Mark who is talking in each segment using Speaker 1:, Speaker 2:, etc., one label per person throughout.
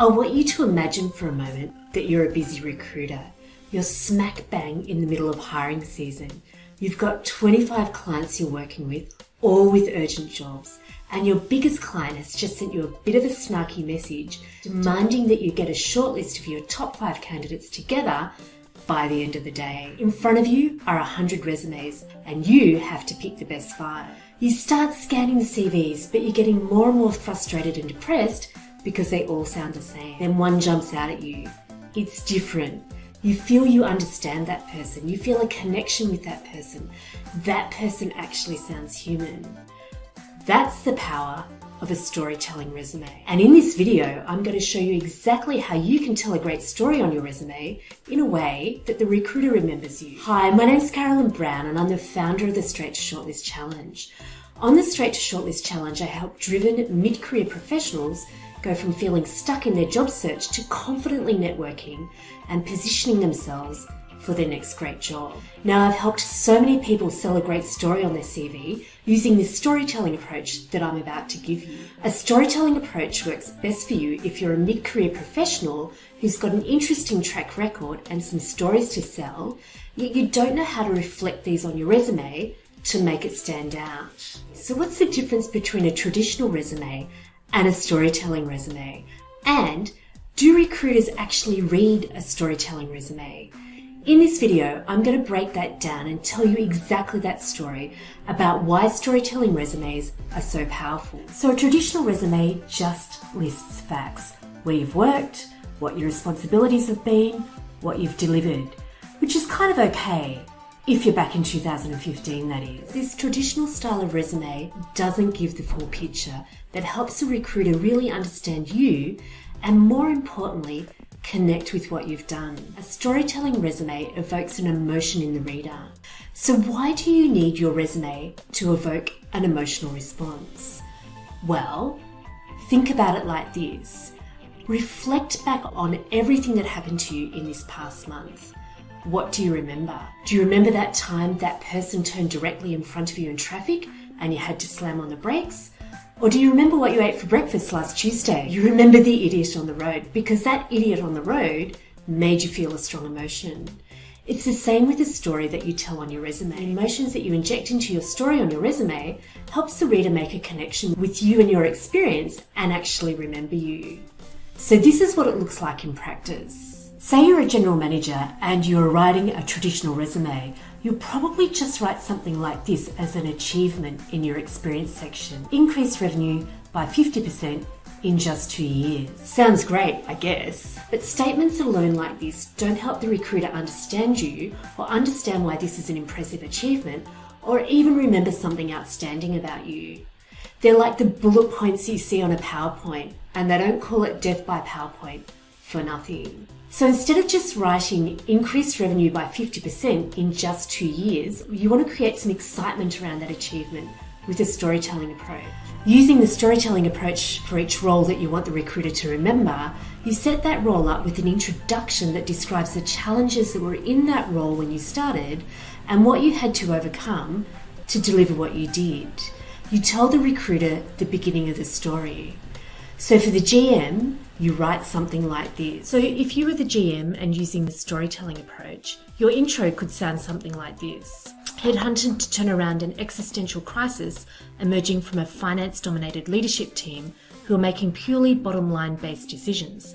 Speaker 1: I want you to imagine for a moment that you're a busy recruiter. You're smack bang in the middle of hiring season. You've got 25 clients you're working with, all with urgent jobs, and your biggest client has just sent you a bit of a snarky message demanding that you get a shortlist of your top 5 candidates together by the end of the day. In front of you are 100 resumes and you have to pick the best 5. You start scanning the CVs, but you're getting more and more frustrated and depressed because they all sound the same. Then one jumps out at you. It's different. You feel you understand that person. You feel a connection with that person. That person actually sounds human. That's the power of a storytelling resume. And in this video, I'm going to show you exactly how you can tell a great story on your resume in a way that the recruiter remembers you. Hi, my name's Carolyn Brown and I'm the founder of the Straight to Shortlist Challenge. On the Straight to Shortlist Challenge, I help driven mid-career professionals go from feeling stuck in their job search to confidently networking and positioning themselves for their next great job. Now, I've helped so many people sell a great story on their CV using this storytelling approach that I'm about to give you. A storytelling approach works best for you if you're a mid-career professional who's got an interesting track record and some stories to sell, yet you don't know how to reflect these on your resume to make it stand out. So what's the difference between a traditional resume and a storytelling resume? And do recruiters actually read a storytelling resume? In this video, I'm going to break that down and tell you exactly that story about why storytelling resumes are so powerful. So a traditional resume just lists facts, where you've worked, what your responsibilities have been, what you've delivered, which is kind of okay. If you're back in 2015, that is. This traditional style of resume doesn't give the full picture that helps a recruiter really understand you and, more importantly, connect with what you've done. A storytelling resume evokes an emotion in the reader. So why do you need your resume to evoke an emotional response? Well, think about it like this. Reflect back on everything that happened to you in this past month. What do you remember? Do you remember that time that person turned directly in front of you in traffic and you had to slam on the brakes? Or do you remember what you ate for breakfast last Tuesday? You remember the idiot on the road because that idiot on the road made you feel a strong emotion. It's the same with the story that you tell on your resume. The emotions that you inject into your story on your resume helps the reader make a connection with you and your experience and actually remember you. So this is what it looks like in practice. Say you're a general manager and you're writing a traditional resume. You'll probably just write something like this as an achievement in your experience section. Increase revenue by 50% in just 2 years. Sounds great, I guess. But statements alone like this don't help the recruiter understand you or understand why this is an impressive achievement or even remember something outstanding about you. They're like the bullet points you see on a PowerPoint, and they don't call it death by PowerPoint for nothing. So instead of just writing increased revenue by 50% in just 2 years, you want to create some excitement around that achievement with a storytelling approach. Using the storytelling approach for each role that you want the recruiter to remember, you set that role up with an introduction that describes the challenges that were in that role when you started and what you had to overcome to deliver what you did. You tell the recruiter the beginning of the story. So for the GM, you write something like this. So if you were the GM and using the storytelling approach, your intro could sound something like this. Headhunted to turn around an existential crisis emerging from a finance-dominated leadership team who are making purely bottom-line based decisions.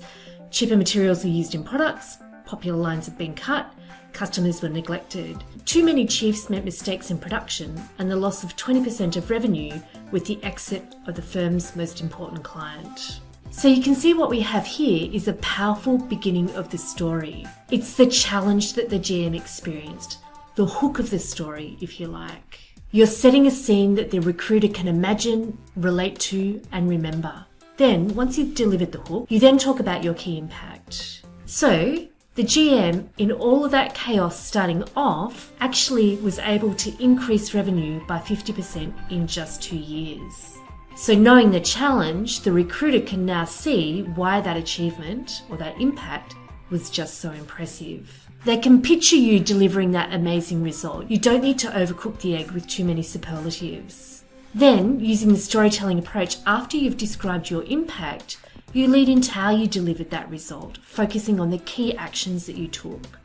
Speaker 1: Cheaper materials are used in products, popular lines have been cut, customers were neglected. Too many chiefs meant mistakes in production and the loss of 20% of revenue with the exit of the firm's most important client. So you can see what we have here is a powerful beginning of the story. It's the challenge that the GM experienced, the hook of the story, if you like. You're setting a scene that the recruiter can imagine, relate to, and remember. Then, once you've delivered the hook, you then talk about your key impact. So, the GM, in all of that chaos starting off, actually was able to increase revenue by 50% in just 2 years. So knowing the challenge, the recruiter can now see why that achievement or that impact was just so impressive. They can picture you delivering that amazing result. You don't need to overcook the egg with too many superlatives. Then, using the storytelling approach, after you've described your impact, You lead into how you delivered that result, focusing on the key actions that you took.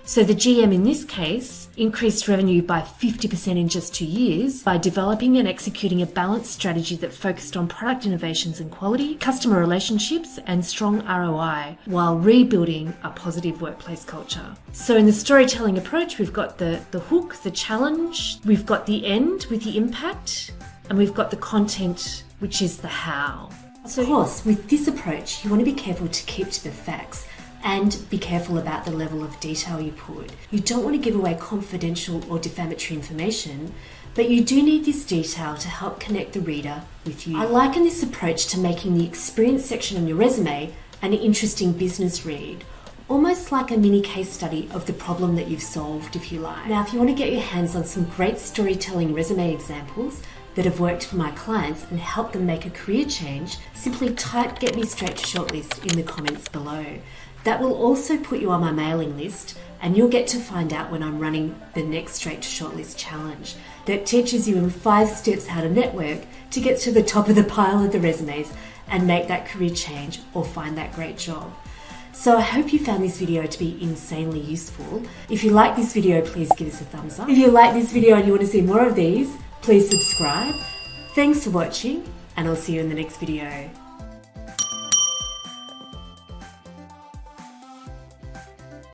Speaker 1: So the GM in this case increased revenue by 50% in just 2 years by developing and executing a balanced strategy that focused on product innovations and quality, customer relationships, and strong ROI while rebuilding a positive workplace culture. So in the storytelling approach, we've got the hook, the challenge, we've got the end with the impact, and we've got the content, which is the how. Of course, with this approach, you want to be careful to keep to the facts and be careful about the level of detail you put. You don't want to give away confidential or defamatory information, but you do need this detail to help connect the reader with you. I liken this approach to making the experience section on your resume an interesting business read, almost like a mini case study of the problem that you've solved, if you like. Now, if you want to get your hands on some great storytelling resume examples that have worked for my clients and helped them make a career change, simply type "Get Me Straight to Shortlist" in the comments below. That will also put you on my mailing list, and you'll get to find out when I'm running the next Straight to Shortlist challenge that teaches you in 5 steps how to network to get to the top of the pile of the resumes and make that career change or find that great job. So I hope you found this video to be insanely useful. If you like this video, please give us a thumbs up. If you like this video and you want to see more of these, please subscribe. Thanks for watching, and I'll see you in the next video.